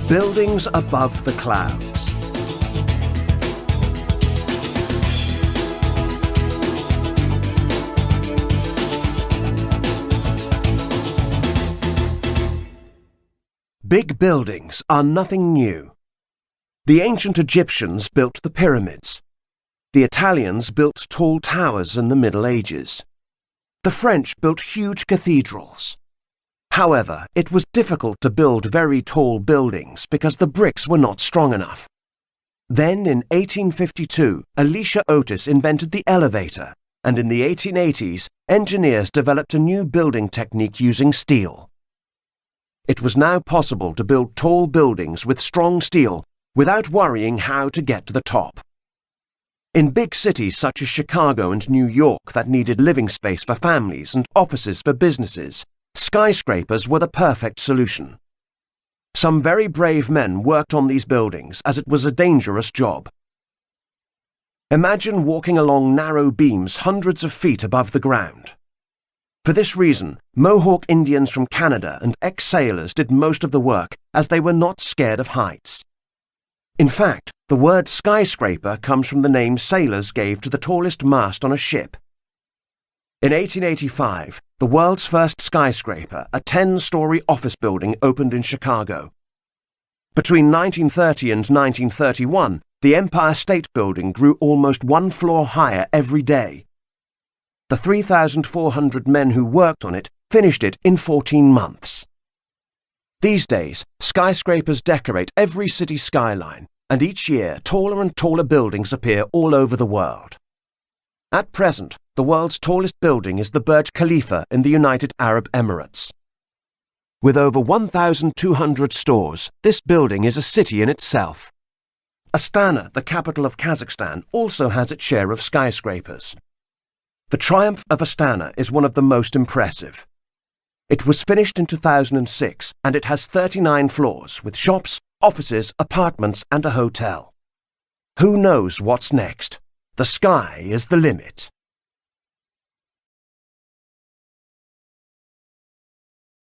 Buildings above the clouds. Big buildings are nothing new. The ancient Egyptians built the pyramids. The Italians built tall towers in the Middle Ages. The French built huge cathedrals. However, it was difficult to build very tall buildings because the bricks were not strong enough. Then, in 1852, Elisha Otis invented the elevator, and in the 1880s, engineers developed a new building technique using steel. It was now possible to build tall buildings with strong steel without worrying how to get to the top. In big cities such as Chicago and New York that needed living space for families and offices for businesses, skyscrapers were the perfect solution. Some very brave men worked on these buildings as it was a dangerous job. Imagine walking along narrow beams hundreds of feet above the ground. For this reason, Mohawk Indians from Canada and ex-sailors did most of the work as they were not scared of heights. In fact, the word skyscraper comes from the name sailors gave to the tallest mast on a ship. In 1885, the world's first skyscraper, a 10-story office building, opened in Chicago. Between 1930 and 1931, the Empire State Building grew almost 1 floor higher every day. The 3,400 men who worked on it finished it in 14 months. These days, skyscrapers decorate every city skyline, and each year taller and taller buildings appear all over the world. At present, the world's tallest building is the Burj Khalifa in the United Arab Emirates. With over 1,200 stores, this building is a city in itself. Astana, the capital of Kazakhstan, also has its share of skyscrapers. The triumph of Astana is one of the most impressive. It was finished in 2006, and it has 39 floors with shops, offices, apartments, and a hotel. Who knows what's next? The sky is the limit.